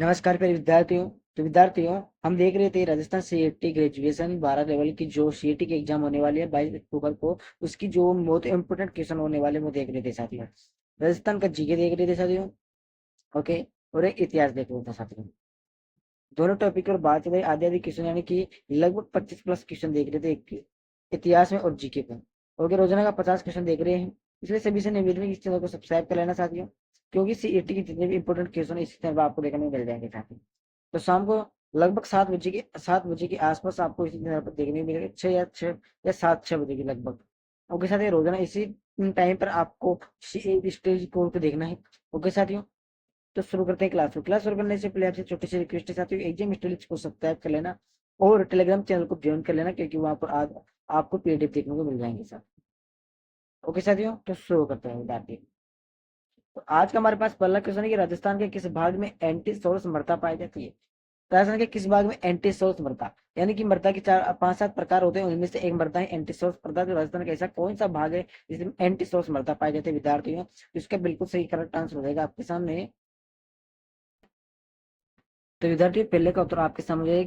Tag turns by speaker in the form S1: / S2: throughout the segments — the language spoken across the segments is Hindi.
S1: नमस्कार प्रिय विद्यार्थियों, हम देख रहे थे राजस्थान सीईटी ग्रेजुएशन 12 लेवल की जो सीईटी की एग्जाम होने वाली है 22 अक्टूबर को। उसकी जो बहुत इंपोर्टेंट क्वेश्चन होने वाले वो देख रहे थे साथियों। राजस्थान का जीके देख रहे थे साथियों। ओके। और एक इतिहास देख रहे थे साथियों। दोनों टॉपिक पर बात करें, आधे आधे क्वेश्चन यानी कि लगभग 25 प्लस क्वेश्चन देख रहे थे इतिहास में और जीके पर। ओके, रोजाना का 50 क्वेश्चन देख रहे हैं। इसलिए सभी से निवेदन है कि इस चैनल को सब्सक्राइब कर लेना साथियों, क्योंकि सीईटी के जितने भी इंपोर्टेंट क्वेश्चन इस चैनल पर आपको देखने को मिल जाएंगे साथियों। तो शाम को लगभग 7 बजे के आसपास आपको इसी चैनल पर देखने को मिलेगा, 6 या 7 6 बजे के लगभग। ओके साथियों, रोजाना इसी टाइम पर आपको स्टेज कोड को देखना है। ओके साथियों, तो शुरू करते हैं क्लास शुरू करने से पहले आपसे छोटी सी रिक्वेस्ट है साथियों, एग्जाम स्टडीज को सब्सक्राइब कर लेना और टेलीग्राम चैनल को ज्वाइन कर लेना, क्योंकि वहां पर आज आपको पीडीएफ देखने को मिल जाएंगे सर। ओके साथियों, तो शुरू करते हैं विद्यार्थी। तो आज का हमारे पास पहला क्वेश्चन है कि राजस्थान के किस भाग में एंटी सोर्स मृदा पाई जाती है। राजस्थान के किस भाग में एंटी सोर्स मृदा, यानी कि मृदा के 4 5 7 प्रकार होते हैं, उनमें से एक मृदा है एंटी सोर्स मृदा। जो राजस्थान का ऐसा कौन सा भाग है जिसमें एंटी सोर्स मृदा पाई जाती है विद्यार्थियों, तो इसका बिल्कुल सही करेक्ट आंसर हो जाएगा आपके सामने। तो विद्यार्थी पहले का उत्तर आपके सामने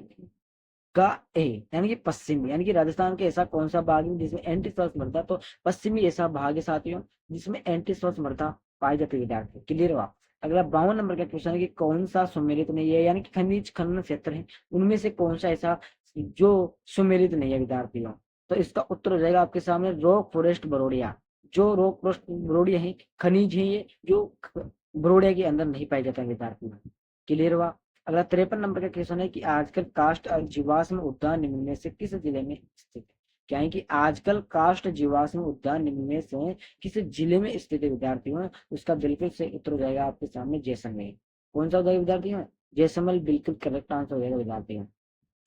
S1: का ए, यानी कि पश्चिमी, यानी कि राजस्थान के ऐसा कौन सा भाग है जिसमें एंटी सर्च मृदा, तो पश्चिमी ऐसा भाग है साथियों जिसमें एंटी सर्च मृदा पाई जाती है विद्यार्थी। क्लियर हुआ। अगला 52 नंबर का क्वेश्चन है कि कौन सा सुमेलित नहीं है, यानी कि खनिज खनन क्षेत्र है उनमें से कौन सा ऐसा जो सुमेलित नहीं है विद्यार्थियों, तो इसका उत्तर हो जाएगा आपके सामने रॉक फॉरेस्ट बरोडिया। जो रॉक फॉरेस्ट बरोडिया है खनिज है ये, जो बरोडिया के अंदर नहीं पाई जाता है विद्यार्थियों। क्लियर हुआ। अगला 53 नंबर का क्वेश्चन है कि आजकल कास्ट और जीवाश्म उद्यान निम्न में से किस जिले में स्थित है। क्या है कि आजकल कास्ट जीवाश्म उद्यान निम्न में से किस जिले में स्थित है विद्यार्थियों, उसका बिल्कुल सही उत्तर हो जाएगा आपके सामने जैसलमेर। कौन सा हो जाएगा विद्यार्थियों, जैसलमेर बिल्कुल करेक्ट आंसर हो जाएगा विद्यार्थियों।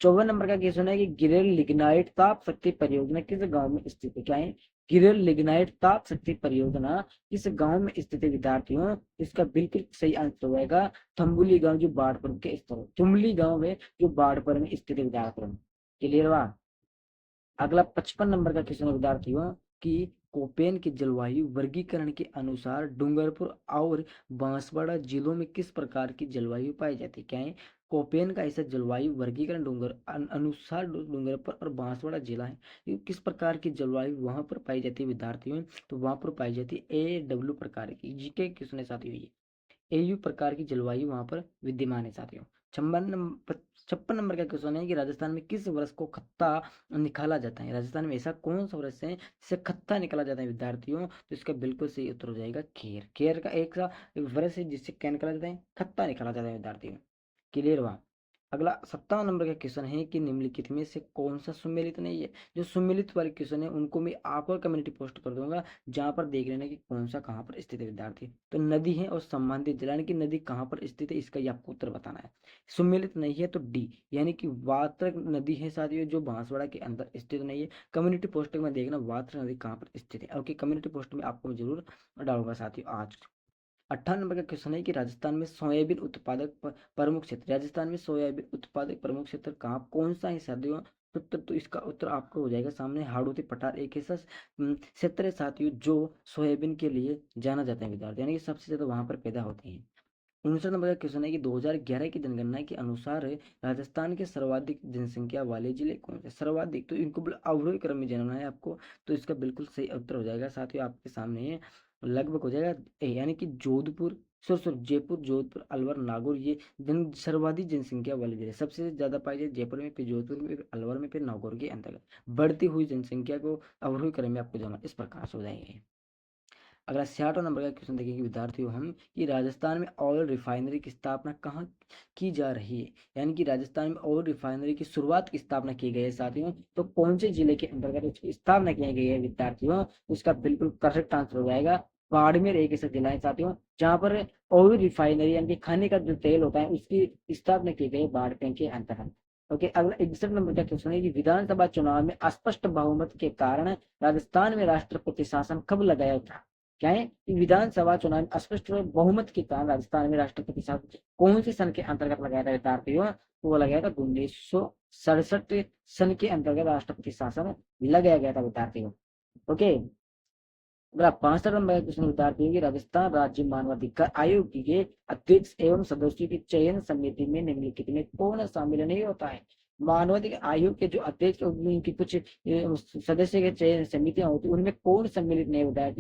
S1: 54 नंबर का क्वेश्चन है कि गिरेल लिग्नाइट ताप शक्ति परियोजना किस गांव में स्थित है। क्या है, गिरेल लिग्नाइट ताप शक्ति परियोजना किस गांव में स्थित है विद्यार्थियों, इसका बिल्कुल सही आंसर होगा थम्बुली गांव, जो बाढ़पुर के स्थित है। तुमली गांव है जो बाढ़पुर में स्थित है विद्यार्थियों। क्लियर हुआ। अगला 55 नंबर का क्वेश्चन है विद्यार्थियों कि कोपेन के जलवायु वर्गीकरण के अनुसार डूंगरपुर और बांसवाड़ा जिलों में किस प्रकार की जलवायु पाई जाती है। क्या है, कोपेन का ऐसा जलवायु वर्गीकरण अनुसार डूंगरपुर और बांसवाड़ा जिला है, ये किस प्रकार की जलवायु वहां पर पाई जाती है विद्यार्थियों, तो वहां पर पाई जाती है AW प्रकार की। जीके क्वेश्चन है साथियों ये, AU प्रकार की जलवायु वहां पर विद्यमान है साथियों। 56 नंबर का क्वेश्चन है कि राजस्थान में किस वर्ष को खत्ता निकाला जाता है। राजस्थान में ऐसा कौन सा वर्ष है जिसे खत्ता निकाला जाता है विद्यार्थियों, तो इसका बिल्कुल सही उत्तर हो जाएगा खेर। खेर का एक सा वर्ष है जिससे क्या निकाला जाता है, खत्ता निकाला जाता है विद्यार्थियों। क्लियर हुआ। अगला 57 नंबर का क्वेश्चन है कि निम्नलिखित में से कौन सा सुमेलित नहीं है। जो सुमेलित वाले क्वेश्चन है उनको मैं आपको कम्युनिटी पोस्ट कर दूंगा, जहां पर देख लेना कि कौन सा कहाँ पर स्थित है विद्यार्थी। तो नदी है और संबंधित जिला, यानी कि नदी कहाँ पर स्थित है इसका ही आपको उत्तर बताना है। सुमेलित नहीं है तो डी, यानी कि वात्रक नदी है साथियों जो बांसवाड़ा के अंदर स्थित नहीं है। कम्युनिटी पोस्ट में देखना वात्रक नदी कहाँ पर स्थित है। ओके, कम्युनिटी पोस्ट में आपको मैं जरूर डालूंगा साथियों आज। 58 नंबर का क्वेश्चन है कि राजस्थान में सोयाबीन उत्पादक प्रमुख क्षेत्र, राजस्थान में सोयाबीन उत्पादक प्रमुख क्षेत्र कहाँ कौन सा है साथियों, उत्तर तो इसका उत्तर आपको हो जाएगा सामने हाड़ौती पठार। एक ऐसा क्षेत्र है साथियों जो सोयाबीन के लिए जाना जाता है विद्यार्थी, यानी कि सबसे ज्यादा वहां पर पैदा होती है। 59 नंबर का क्वेश्चन है कि 2011 की जनगणना के अनुसार राजस्थान के सर्वाधिक जनसंख्या वाले जिले कौन से। सर्वाधिक तो इनको अवरोही क्रम में जानना है आपको, तो इसका बिल्कुल सही उत्तर हो जाएगा साथियों आपके सामने लगभग हो जाएगा यानी कि जोधपुर सॉरी जयपुर, जोधपुर, अलवर, नागौर, ये सर्वाधिक जनसंख्या वाले जिले सबसे ज्यादा पाई जाए जयपुर में, फिर जोधपुर में, फिर अलवर में, फिर नागौर के अंतर्गत। बढ़ती हुई जनसंख्या को अवरोही क्रम में आपको जमा इस प्रकार से हो जाएंगे। अगला 66 नंबर का क्वेश्चन देखेंगे विद्यार्थियों हम कि राजस्थान में ऑयल रिफाइनरी की स्थापना कहाँ की जा रही है, यानी कि राजस्थान में ऑयल रिफाइनरी की शुरुआत की स्थापना की गई है साथियों, तो कौन से जिले के अंतर्गत उसकी स्थापना की गई है विद्यार्थियों, उसका बिल्कुल करेक्ट आंसर हो जाएगा बाड़मेर। एक ऐसा जिला है साथियों जहाँ पर ऑयल रिफाइनरी यानी कि खाने का जो तेल होता है उसकी स्थापना की गई है बाड़मेर के अंतर्गत। ओके, अगला 61 नंबर का क्वेश्चन है कि विधानसभा चुनाव में अस्पष्ट बहुमत के कारण राजस्थान में राष्ट्रपति शासन कब लगाया था। क्या है कि विधानसभा चुनाव में स्पष्ट बहुमत के कारण राजस्थान में राष्ट्रपति शासन कौन से सन के अंतर्गत लगाया था विद्यार्थियों, तो वो लगाया था 1967 सन के अंतर्गत राष्ट्रपति शासन लगाया गया था विद्यार्थियों। ओके, अगला 65 नंबर का क्वेश्चन विद्यार्थी होगी, राजस्थान राज्य मानवाधिकार आयोग के अध्यक्ष एवं सदस्यों की चयन समिति में निम्नलिखित में कौन शामिल नहीं होता है। मानवाधिकार आयोग के जो अध्यक्ष उनकी कुछ सदस्य के चयन समितियां होती है, उनमें कौन सम्मिलित नहीं होता है,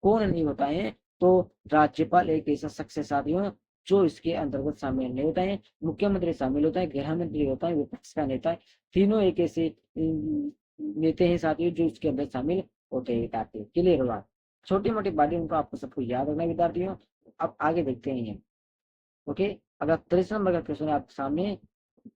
S1: कौन नहीं होता है, तो राज्यपाल एक ऐसा शख्स है साथियों जो इसके अंतर्गत शामिल नहीं होता है। मुख्यमंत्री शामिल होता है, गृह मंत्री होता है, विपक्ष का नेता है, तीनों एक ऐसे नेता हैं साथियों जो इसके अंदर शामिल होते हैं विद्यार्थी। क्लियर हुआ, छोटी मोटी बातें उनको आपको सबको याद रखना विद्यार्थियों। अब आगे देखते हैं ये। ओके, अगर 23 नंबर का क्वेश्चन है आपके सामने,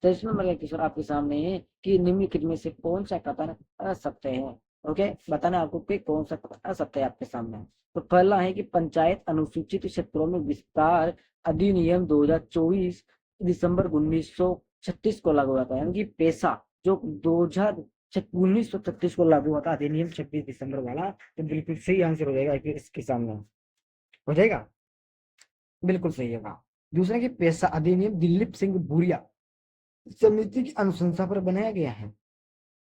S1: 23 नंबर का क्वेश्चन आपके सामने है कि निम्नलिखित में से कौन सा कथन असत्य है। ओके, बताना आपको कि कौन सा कथन असत्य है आपके सामने। तो पहला है कि पंचायत अनुसूचित क्षेत्रों में विस्तार अधिनियम 2024 दिसंबर 1936 को लागू हुआ था, यानी कि पैसा जो 1936 को लागू हुआ था अधिनियम 26 दिसंबर वाला, तो बिल्कुल सही आंसर हो जाएगा इसके सामने, हो जाएगा, बिल्कुल सही होगा। दूसरा कि पैसा अधिनियम दिलीप सिंह भूरिया समिति की अनुशंसा पर बनाया गया है।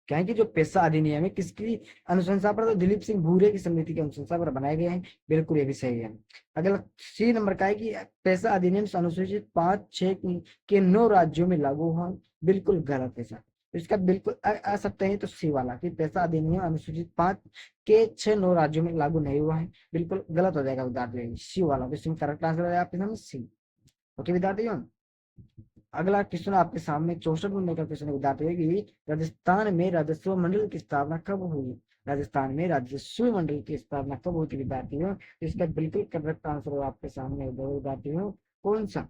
S1: क्या है कि जो पैसा अधिनियम है किसकी अनुशंसा पर, तो दिलीप सिंह भूरिया की समिति की अनुशंसा पर बनाया गया है, बिल्कुल ये भी सही है। अगला सी नंबर का है कि पैसा अधिनियम अनुसूचित 5, 6 के 9 राज्यों में लागू हुआ, बिल्कुल गलत है सर। इसका बिल्कुल असत्य है, तो सी वाला कि पैसा अधिनियम अनुसूचित 5 के 6, 9 राज्यों में लागू नहीं हुआ है, बिल्कुल गलत हो जाएगा विद्यार्थी, सी वाला तो करेक्ट आंसर है आपके सामने सी। ओके विद्यार्थियों, अगला क्वेश्चन आपके सामने 64 नंबर का क्वेश्चन विद्यार्थी है कि राजस्थान में राजस्व मंडल की स्थापना कब हुई। राजस्थान में राजस्व मंडल की स्थापना कब हुई थी विद्यार्थियों, इसका बिल्कुल करेक्ट आंसर आपके सामने विद्यार्थियों, कौन सा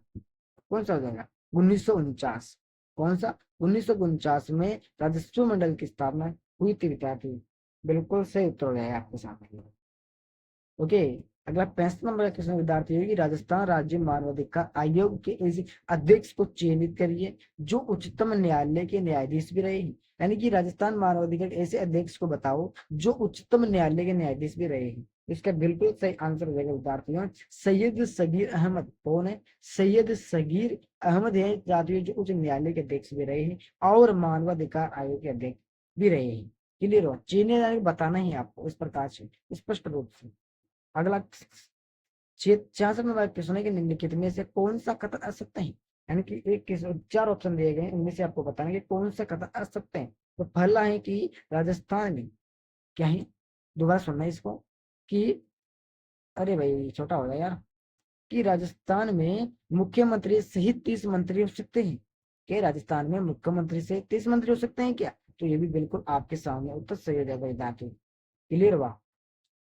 S1: हो जाएगा 1949। कौन सा 1949 में राजस्व मंडल की स्थापना हुई थी विद्यार्थी, बिल्कुल सही उत्तर हो जाएगा आपके सामने। ओके, अगला 65 नंबर का क्वेश्चन विद्यार्थी है कि राजस्थान राज्य मानवाधिकार आयोग के ऐसे अध्यक्ष को चयनित करिए जो उच्चतम न्यायालय के न्यायाधीश भी रहे हैं। यानी कि राजस्थान मानवाधिकार ऐसे अध्यक्ष को बताओ जो उच्चतम न्यायालय के न्यायाधीश भी रहे हैं। इसका बिल्कुल सही आंसर हो जाएगा विद्यार्थियों, सैयद सगीर अहमद। कौन है, सैयद सगीर अहमद है जातियों जो उच्च न्यायालय के अध्यक्ष भी रहे हैं और मानवाधिकार आयोग के अध्यक्ष भी रहे हैं। क्लियर हो, चयनित बताना ही आपको इस प्रकार से स्पष्ट रूप से। अगला 66 में क्वेश्चन है कि निम्नलिखित में से कौन सा कथन असत्य है। यानी कि एक 4 ऑप्शन दिए गए, इनमें से आपको बताना है कि कौन सा कथन असत्य है। तो पहला है कि राजस्थान में, क्या है, दोबारा सुनना है इसको, कि अरे भाई छोटा हो गया यार, कि राजस्थान में मुख्यमंत्री सहित 30 मंत्री हो सकते हैं। क्या राजस्थान में मुख्यमंत्री से 30 मंत्री हो सकते हैं क्या, तो ये भी बिल्कुल आपके सामने उत्तर सही हो जाएगा विद्यार्थी। क्लियर हुआ।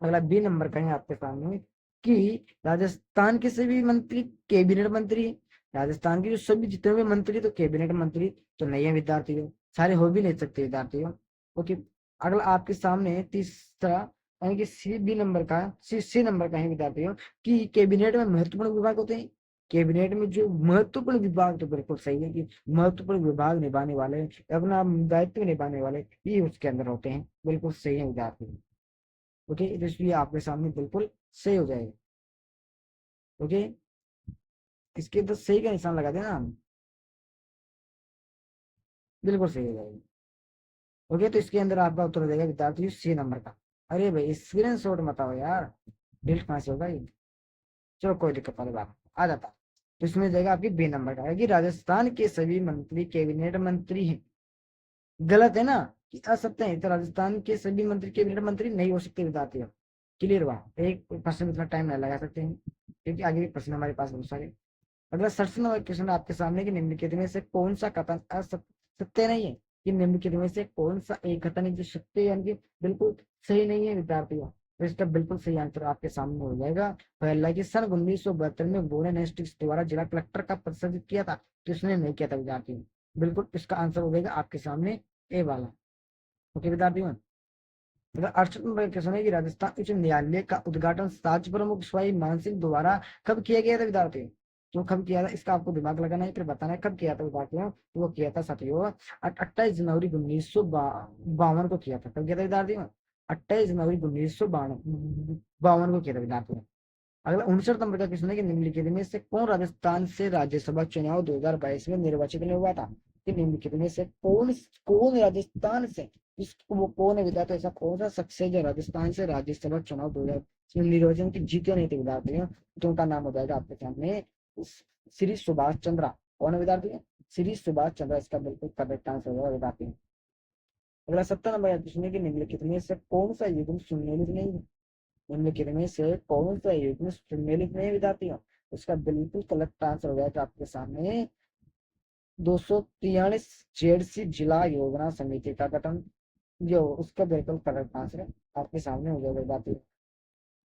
S1: अगला बी नंबर का है आपके सामने कि राजस्थान के सभी मंत्री कैबिनेट मंत्री है। राजस्थान के जो सभी जितने भी मंत्री तो कैबिनेट मंत्री तो नहीं है विद्यार्थियों, सारे हो भी नहीं सकते विद्यार्थियों। ओके, अगला आपके सामने तीसरा यानी कि सी नंबर का है विद्यार्थियों कि कैबिनेट में महत्वपूर्ण विभाग होते हैं। कैबिनेट में जो महत्वपूर्ण विभाग, तो बिल्कुल सही है कि महत्वपूर्ण विभाग निभाने वाले, अपना दायित्व निभाने वाले ये उसके अंदर होते हैं, बिल्कुल सही है विद्यार्थी। ओके, इसलिए आपके सामने बिल्कुल सही हो जाएगा। ओके, इसके तो सही का निशान लगा देना हम, बिल्कुल सही हो जाएगा। ओके, तो इसके अंदर आपका उत्तर हो जाएगा विद्यार्थी सी नंबर का। अरे भाई स्क्रीन शॉट मत आओ यार, डिलीट कहाँ से होगा ये, चलो कोई दिक्कत वाली बात आ जाता। तो इसमें जाएगा आपकी बी नंबर का है कि राजस्थान के सभी मंत्री कैबिनेट मंत्री हैं। गलत है ना, कि असत्य है, तो राजस्थान के सभी मंत्री कैबिनेट मंत्री नहीं हो सकते विद्यार्थी। क्लियर हुआ, एक प्रश्न में इतना टाइम नहीं लगा सकते हैं क्योंकि आगे भी प्रश्न हमारे पास बहुत सारे। अगला 67 नंबर क्वेश्चन आपके सामने कि निम्नलिखित में से कौन सा कथन सत्य नहीं है, कि निम्नलिखित में से कौन सा एक कथन है जो सत्य यानी कि बिल्कुल सही नहीं है विद्यार्थियों। तो इसका बिल्कुल सही आंसर आपके सामने हो जाएगा। पहला कि सन 1972 में बोर्ड नेस्टिक्स द्वारा जिला कलेक्टर का पद सृजित किया था, तो इसने नहीं किया था विद्यार्थियों, बिल्कुल इसका आंसर हो जाएगा आपके सामने ए वाला। ओके विद्यार्थियों, 68 नंबर क्वेश्चन है कि राजस्थान उच्च न्यायालय का उद्घाटन राज्य प्रमुख स्वाई मान सिंह द्वारा कब किया गया था विद्यार्थी, तो कब किया था इसका आपको दिमाग लगाना है, फिर बताना है कब किया था विद्यार्थियों। तो वो किया था साथियों 28 जनवरी 1952 को किया था। कब किया था विद्यार्थियों, 28 जनवरी 1952 को किया था विद्यार्थियों। अगला 59 नंबर का क्वेश्चन है कि निम्नलिखित में से कौन राजस्थान से राज्यसभा चुनाव 2022 में निर्वाचित नहीं हुआ था, कि निम्नलिखित में से कौन कौन राजस्थान से इसको वो कौन है विधायक, ऐसा कौन सा शख्स है जो राजस्थान से राज्यसभा चुनाव 2000 निर्वाचन की जीते नहीं थे विद्यार्थी, तो उनका नाम हो जाएगा आपके सामने श्री सुभाष चंद्रा। कौन है विद्यार्थी, श्री सुभाष चंद्रा इसका बिल्कुल करेक्ट आंसर होगा विद्यार्थी। अगला 70 नंबर प्रश्न है कि निम्नलिखित में से कौन सा युग्म सुमेलित नहीं है, निम्नलिखित में से कौन सा युग्म सुमेलित नहीं है विद्यार्थियों, उसका बिल्कुल करेक्ट आंसर हो जाएगा आपके सामने 243 जेडसी जिला योजना समिति का गठन, जो उसका बिल्कुल करेक्ट आंसर आपके सामने हो जाएगा विद्यार्थियों।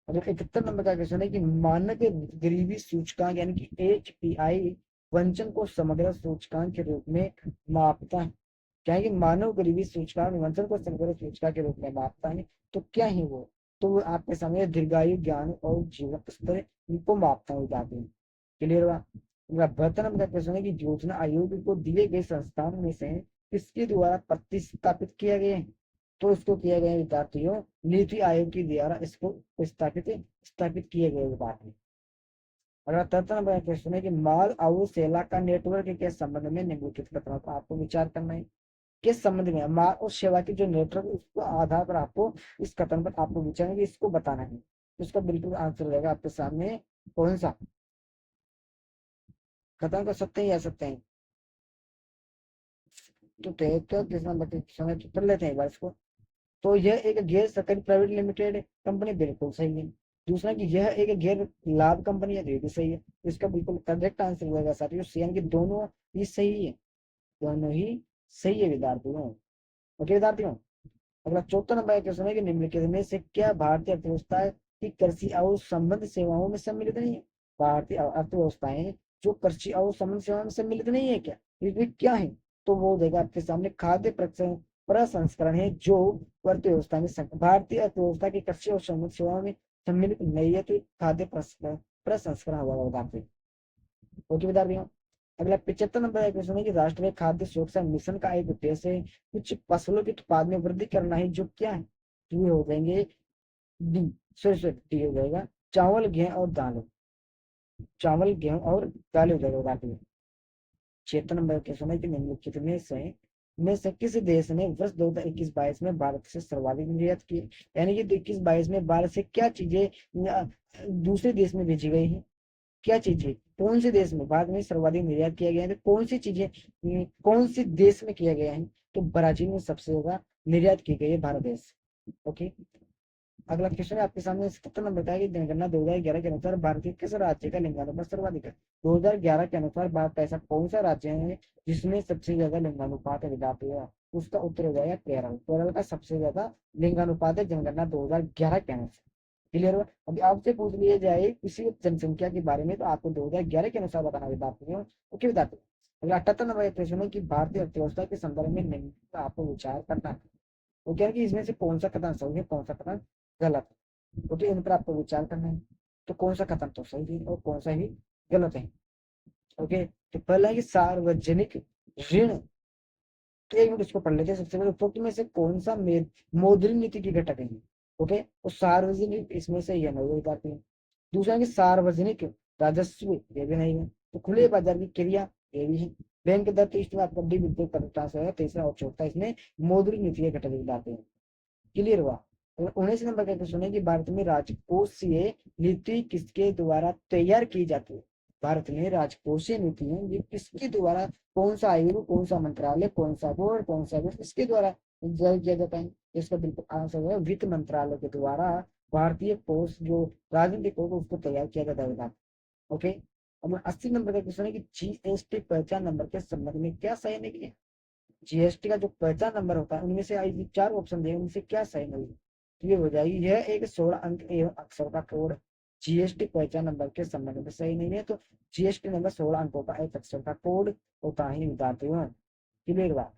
S1: और 71 नंबर का क्वेश्चन है कि मानक गरीबी सूचकांक यानी कि HPI वंचन को समग्र सूचकांक के रूप में मापता है। क्या है कि मानव गरीबी सूचकांक वंचन को समग्र सूचकांक के रूप में मापता है, तो क्या है वो, तो वो आपके सामने दीर्घायु, ज्ञान और जीवन स्तर इनको मापता है विद्यार्थी। क्लियर हुआ। 72 नंबर का क्वेश्चन है कि योजना आयोग को दिए गए संस्थान में से किसके द्वारा प्रतिस्थापित किया गया है, तो इसको किया गया विद्यार्थियों नीति आयोग के द्वारा इसको स्थापित किए गए विद्यार्थी। अगला 73 नंबर का क्वेश्चन है कि माल और सेवा का नेटवर्क के संबंध में निम्नलिखित कथनों का आपको विचार करना है। किस संबंध में, माल और सेवा की जो नेटवर्क उसको आधार पर आपको इस कथन पर आपको विचार है इसको बताना है, उसका बिल्कुल आंसर रहेगा आपके सामने कौन सा कथन कर सकते हैं या सकते हैं। तो 73 किस नंबर के समय तो कर लेते हैं एक बार इसको। तो यह एक गैर सरकारी प्राइवेट लिमिटेड कंपनी, बिल्कुल सही है। दूसरा कि यह एक गैर लाभ कंपनी है, ये भी सही है। इसका बिल्कुल करेक्ट आंसर होगा साथियों सी, कि दोनों ही सही है, दोनों ही सही है विद्यार्थियों। ओके विद्यार्थियों। अगला 74 नंबर का क्वेश्चन है कि निम्नलिखित में से क्या भारतीय अर्थव्यवस्था की कृषि और संबंध सेवाओं में सम्मिलित नहीं है, भारतीय अर्थव्यवस्थाएं जो कृषि और संबंध सेवाओं में सम्मिलित नहीं है क्या, ये क्या है, तो वो देगा आपके सामने खाद्य प्रसंस्करण है, जो अर्थव्यवस्था में भारतीय अर्थव्यवस्था की कृषि और संबंध सेवाओं में सम्मिलित नहीं है, तो खाद्य प्रसंस्करण होगा विद्यार्थी। ओके विद्यार्थियों। अगला 75 नंबर का क्वेश्चन है कि राष्ट्रीय खाद्य सुरक्षा मिशन का एक उद्देश्य है कुछ फसलों के उत्पाद में वृद्धि करना है, जो क्या है, तो ये हो जाएंगे डी, सॉरी डी हो जाएगा चावल गेहूं और दालें, चावल गेहूं और दालें हो जाएगा विद्यार्थियों। 76 नंबर का क्वेश्चन है कि निम्नलिखित में से किस देश ने वर्ष 2021-22 में भारत से सर्वाधिक निर्यात की, यानी कि 21-22 में भारत से क्या चीजें दूसरे देश में भेजी गई है, क्या चीजें कौन से देश में भारत में सर्वाधिक निर्यात किया गया है, तो कौन सी चीजें कौन से देश में किया गया है, तो ब्राजील में सबसे ज्यादा निर्यात की गई है भारत देश। ओके। अगला क्वेश्चन है आपके सामने 77 नंबर का है कि जनगणना 2011 के अनुसार भारत के किस राज्य का लिंगानुपात सर्वाधिक है, 2011 के अनुसार भारत का ऐसा कौन सा राज्य है जिसमें सबसे ज्यादा लिंगानुपात है विद्यार्थी है, उसका उत्तर हो जाएगा केरल। केरल का सबसे ज्यादा लिंगानुपात है जनगणना 2011 के अनुसार। क्लियर हुआ। अभी आपसे पूछ लिया जाए किसी जनसंख्या के बारे में, तो आपको 2011 के अनुसार बताना विद्यार्थी हो। ओके विद्यार्थी। अगला 78 नंबर का क्वेश्चन है कि भारतीय अर्थव्यवस्था के संदर्भ में निम्न का आपको विचार करना है, वो क्या है कि इसमें से कौन सा कथन सही है, कौन सा कथन गलत है, ओके इन पर आपको विचार करना है, तो कौन सा कथन तो सही है और कौन सा ही गलत है। ओके। तो पहला है कि सार्वजनिक ऋण, तो एक मिनट इसको पढ़ लेते हैं। सबसे पहले उपरोक्त में से कौन सा मौद्रिक नीति की घटक है, ओके, तो सार्वजनिक इसमें से यह नहीं पाती है। दूसरा कि सार्वजनिक राजस्व, ये भी नहीं है। तो खुले बाजार की क्रिया, ये भी है। बैंक दर, तो इसमें आपका डी विद्युत ट्रांसफर है। तीसरा और चौथा इसमें मौद्रिक नीति के घटक दिखाते हैं। क्लियर हुआ। तो 19 नंबर का क्वेश्चन है कि भारत में राजकोषीय नीति किसके द्वारा तैयार की जाती है, भारत में राजकोषीय नीति है ये किसके द्वारा, कौन सा आयोग, कौन सा मंत्रालय, कौन सा बोर्ड, कौन सा बोर्ड, इसके द्वारा जारी किया जाता है, इसका बिल्कुल आंसर है वित्त मंत्रालय के द्वारा भारतीय कोष जो राजनीतिक कोष उसको तैयार किया जाता है। ओके। अब 80 नंबर का क्वेश्चन है कि GST पहचान नंबर के संबंध में क्या सही नहीं है, जीएसटी का जो पहचान नंबर होता है उनमें से आई 4 ऑप्शन दिए, उनसे क्या सही नहीं है, तो ये हो जाएगी यह एक 16 अंक एवं अक्षर का कोड, जीएसटी पहचान नंबर के संबंध में सही नहीं है, तो जीएसटी नंबर 16 अंकों का एक अक्षर का कोड होता है विद्यार्थियों। क्लियर बात।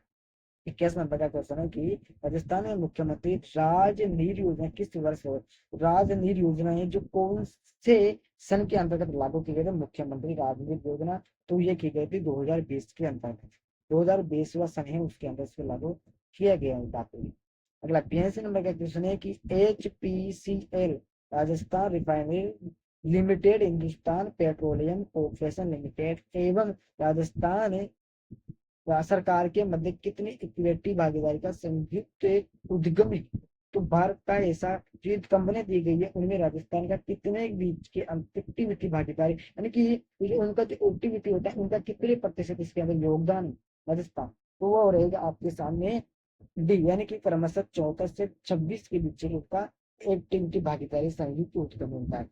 S1: 21 नंबर का क्वेश्चन है कि राजस्थान में मुख्यमंत्री राजनीर योजना किस वर्ष हो, राजनीर योजना है जो कौन से सन के अंतर्गत लागू की गई थी, मुख्यमंत्री राजनीर योजना, तो ये की गई थी 2020 के अंतर्गत, 2020वां सन है उसके अंदर इसको लागू किया गया है। अगला 82 नंबर का क्वेश्चन है कि HPCL Rajasthan refinery limited, Hindustan petroleum corporation limited एवं राजस्थान सरकार के मध्य कितनी इक्विटी भागीदारी का संयुक्त उद्यम है। तो भारत का ऐसा जो कंपनी दी गई है उनमें राजस्थान का कितने बीच के इक्विटी भागीदारी, यानी कि उनका जो इक्विटी होता है उनका कितने प्रतिशत इसके अंदर योगदान है राजस्थान, तो वो रहेगा आपके सामने डी, यानी कि क्रमशः 34 से 26 के बीच का एक्टिविटी भागीदारी संयुक्त उद्यम होता है।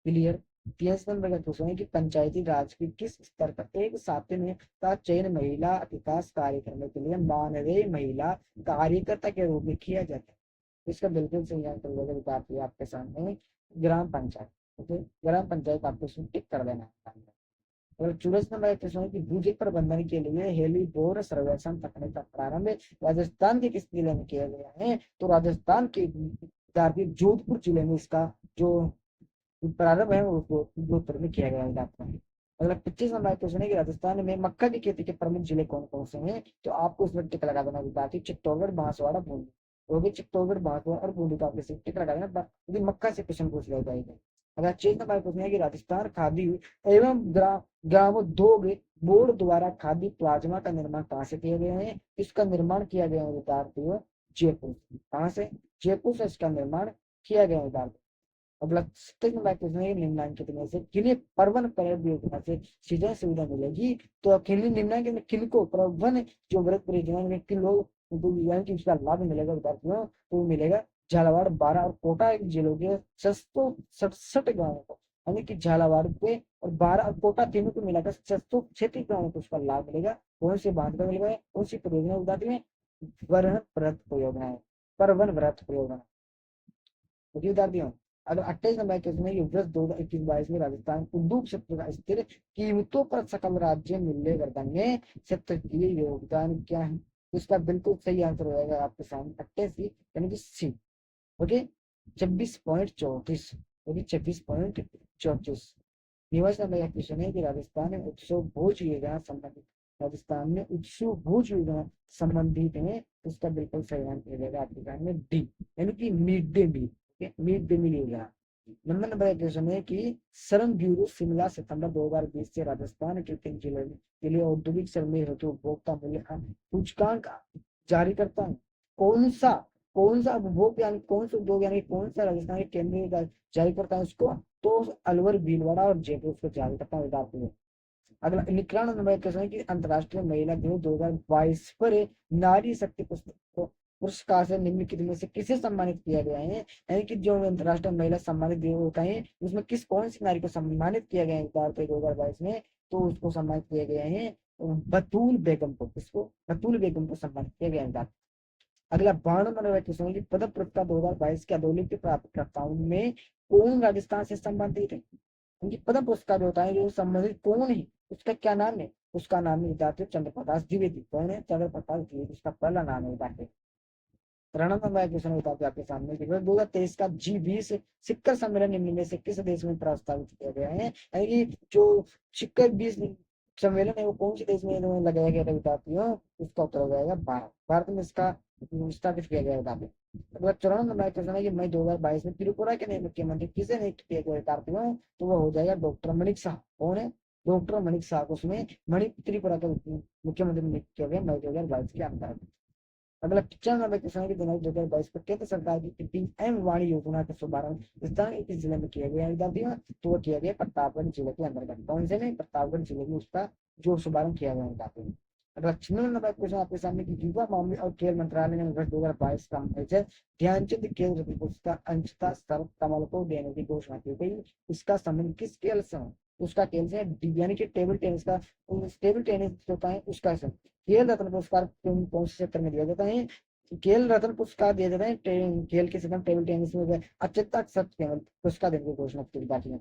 S1: क्लियर। 30 नंबर का क्वेश्चन है कि पंचायती राज के किस स्तर पर एक साथी का चयन महिला विकास कार्य करने के लिए मानदेय महिला कार्यकर्ता के रूप में किया जाता है। इसका बिल्कुल सही आंसर होगा विद्यार्थी आपके सामने ग्राम पंचायत। ओके, ग्राम पंचायत आपको इसमें टिक कर देना है। और 24 नंबर क्वेश्चन है कि भूजल प्रबंधन के लिए हेलीबोर सर्वेक्षण तकनीक का प्रारंभ राजस्थान के किस जिले में किया गया है, तो राजस्थान के विद्यार्थी जोधपुर जिले में इसका जो प्रारंभ है वो जोधपुर में किया गया है। अगला 25 नंबर क्वेश्चन है कि राजस्थान में मक्का की खेती के प्रमुख जिले कौन कौन से हैं, तो आपको इसमें टिक लगा देना विद्यार्थी चित्तौड़गढ़, बांसवाड़ा, बूंदी। वो भी चित्तौड़गढ़, बांसवाड़ा और बूंदी का आपको टिक लगा देना, यदि मक्का से क्वेश्चन पूछ लिया जाएगा। अगला 26 नंबर क्वेश्चन है कि राजस्थान खादी एवं ग्रामोद्योग बोर्ड द्वारा खादी प्लाज्मा का निर्माण कहाँ से किया गया है, इसका निर्माण किया गया है विद्यार्थियों जयपुर। कहाँ से? जयपुर से इसका निर्माण किया गया विद्यार्थी। अगला 27 नंबर क्वेश्चन है निम्नलिखित में से किन्हीं पर्वन पर्व योजना से सीधे सुविधा मिलेगी, तो निम्नलिखित में किनको पर्वन जो व्रत परियोजना में किन लोग की उसका लाभ मिलेगा विद्यार्थियों, तो मिलेगा झालावाड़, बारह और कोटा जिलों के 667 गाँवों को, यानी कि झालावाड़ पे और बारह और कोटा तीनों को मिलाकर 636 गाँवों को उसका लाभ मिलेगा। कौन से बांध का मिलेगा, कौन सी परियोजना बताती है? वर्ण व्रत परियोजना है, पर्वन व्रत परियोजना। विद्यार्थियों अगर 28 नंबर क्वेश्चन है वर्ष 2021-22 में राजस्थान उद्योग क्षेत्र का स्थिर कीमतों पर सकल राज्य मूल्य वर्धन में क्षेत्रीय योगदान क्या है, इसका बिल्कुल सही आंसर हो जाएगा आपके सामने 88 यानी कि सी। Okay, 26.34 okay 26.34। निवास नंबर क्वेश्चन है कि राजस्थान में उत्सव भोज योजना संबंधित, राजस्थान में उत्सव भोज योजना संबंधित है, उसका बिल्कुल सही आंसर रहेगा आपके सामने डी, यानी कि mid day meal. Mid day meal योजना। नंबर क्वेश्चन है कि श्रम ब्यूरो शिमला सितंबर 2020 से राजस्थान के किन जिलों के लिए औद्योगिक श्रम हेतु उपभोक्ता मूल्य सूचकांक जारी करता है। कौन सा उपभोग यानी कौन सा उद्योग यानी कौन सा राजस्थान के केंद्र जारी करता है उसको, तो अलवर, भीलवाड़ा और जयपुर उसको जारी करता है विद्यार्थी। अगला 91 नंबर क्वेश्चन है कि अंतर्राष्ट्रीय महिला दिवस 2022 पर नारी शक्ति पुरस्कार से निम्नलिखित में से किसे सम्मानित किया गया है, यानी कि जो अंतर्राष्ट्रीय महिला सम्मानित दिवस होता है उसमें किस कौन सी नारी को सम्मानित किया गया है 2022 में, तो उसको सम्मानित किया गया है बतूल बेगम को। किसको? बतूल बेगम को सम्मानित किया गया है। अगला 92 नंबर क्वेश्चन है कि पद्म पुरस्कार 2022 के अधोलिखित प्राप्तकर्ताओं में कौन राजस्थान से संबंधित है, क्योंकि पद्म पुरस्कार जो होता है जो संबंधित कौन है उसका क्या नाम है, उसका नाम है विद्यार्थी चंद्र प्रकाश द्विवेदी। कौन है? चंद्र प्रकाश द्विवेदी, उसका पहला नाम है विद्यार्थी। 93 नंबर क्वेश्चन बताते आपके सामने 2023 का G20 शिखर सम्मेलन निम्न में से किस देश में प्रस्तावित किया गया है, यानी कि जो शिखर 20 सम्मेलन है वो कौन से देश में लगाया गया था विद्यार्थियों, उसका उत्तर हो जाएगा भारत। भारत में इसका स्थापित किया गया विद्यार्थी। 94 नंबर क्वेश्चन है कि मई 2022 में त्रिपुरा के नए मुख्यमंत्री किसे नियुक्त किया गया विद्यार्थियों, तो वो हो जाएगा डॉक्टर मणिक शाह। कौन है? डॉक्टर मणिक शाह को उसमें त्रिपुरा का मुख्यमंत्री नियुक्त किया गया मई 2022 के अंदर। अगला 95 नंबर क्वेश्चन है कि जनवरी 2022 को केंद्र सरकार की पीएम वाणी योजना का शुभारंभ राजस्थान के जिले में किया गया विद्यार्थियों, तो वो किया गया प्रतापगढ़ जिले के अंतर्गत। कौन से में? प्रतापगढ़ जिले में उसका जो शुभारंभ किया गया विद्यार्थियों। अगला 96 नंबर क्वेश्चन आपके सामने की युवा मामले और खेल मंत्रालय ने वर्ष 2022 का मेजर ध्यानचंद खेल रत्न पुरस्कार अंशतः सर कमल को देने की घोषणा की गई। इसका संबंध किस खेल से? उसका खेल से यानी कि टेबल टेनिस का, टेबल टेनिस होता है उसका से। खेल रत्न पुरस्कार कौन से क्षेत्र में दिया जाता है? खेल रत्न पुरस्कार दिया जाता है खेल के क्षेत्र में टेबल टेनिस में अच्युता सत्य पुरस्कार देने की घोषणा की गई।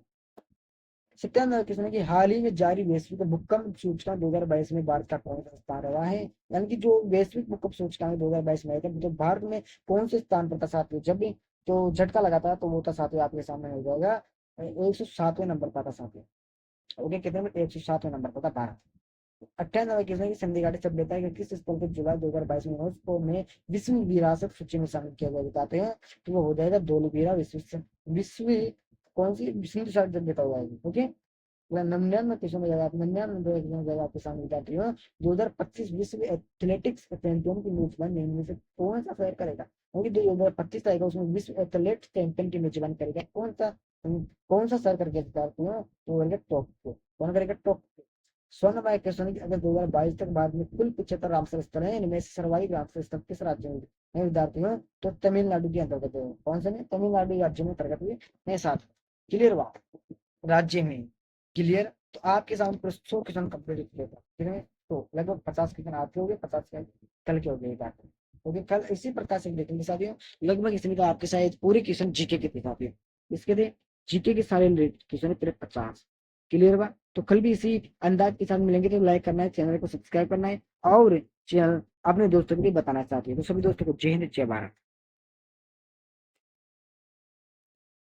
S1: सत्यानंद कृष्ण ने कि हाल ही में जारी वैश्विक भूकंप सूचकांक 2022 में भारत का कौन सा स्थान रहा है, यानी कि जो वैश्विक भूकंप सूचकांक 2022 में आया था तो भारत में कौन से स्थान पर था साथियों, जब भी तो झटका लगा था तो वो था साथियों आपके सामने हो जाएगा 107वें नंबर पर था साथियों। ओके, कितने में? 107वें नंबर पर था भारत। 98 किसने की संधि घाटी सभ्यता के किस स्थल को जुलाई 2022 में यूनेस्को में विश्व विरासत सूची में शामिल किया गया बताते हैं, तो वो हो जाएगा धोलावीरा विश्व विश्व कौन सी सिंधु सभ्यता हो जाएगी। ओके, 99 क्वेश्चन हो जाएगा, 99 क्वेश्चन हो जाएगा आपके सामने विद्यार्थियों। 2025 विश्व एथलेटिक्स चैंपियन की मेजबानी इनमें से कौन सा शहर करेगा? क्योंकि 2025 आएगा उसमें विश्व एथलेट चैंपियन की मेजबानी करेगा कौन सा शहर करके विद्यार्थियों? तो करेगा टोक्यो। कौन करेगा? टोक्यो। स्वर्ण वायु क्वेश्चन की अगर 2022 तक भारत में कुल 75 रामसर स्थल है, इनमें से सर्वाधिक रामसर स्थल किस राज्य में है विद्यार्थियों? तो तमिलनाडु के अंतर्गत है। कौन से में? तमिलनाडु राज्य में अंतर्गत है। साथ क्लियर हुआ राज्य में। क्लियर। तो आपके सामने 100 क्वेश्चन कंप्लीट किया था, ठीक है। तो लगभग 50 क्वेश्चन आपके हो गए, 50 कल के हो गए बात। ओके, कल इसी प्रकार से देखेंगे साथियों। लगभग इसमें तो आपके शायद पूरे क्वेश्चन जीके के थे साथियों। इसके थे जीके के सारे क्वेश्चन थे 50। क्लियर हुआ। तो कल भी इसी अंदाज के साथ मिलेंगे। तो लाइक करना है, चैनल को सब्सक्राइब करना है और चैनल अपने दोस्तों को भी बताना चाहती है। तो सभी दोस्तों को जय हिंद, जय भारत।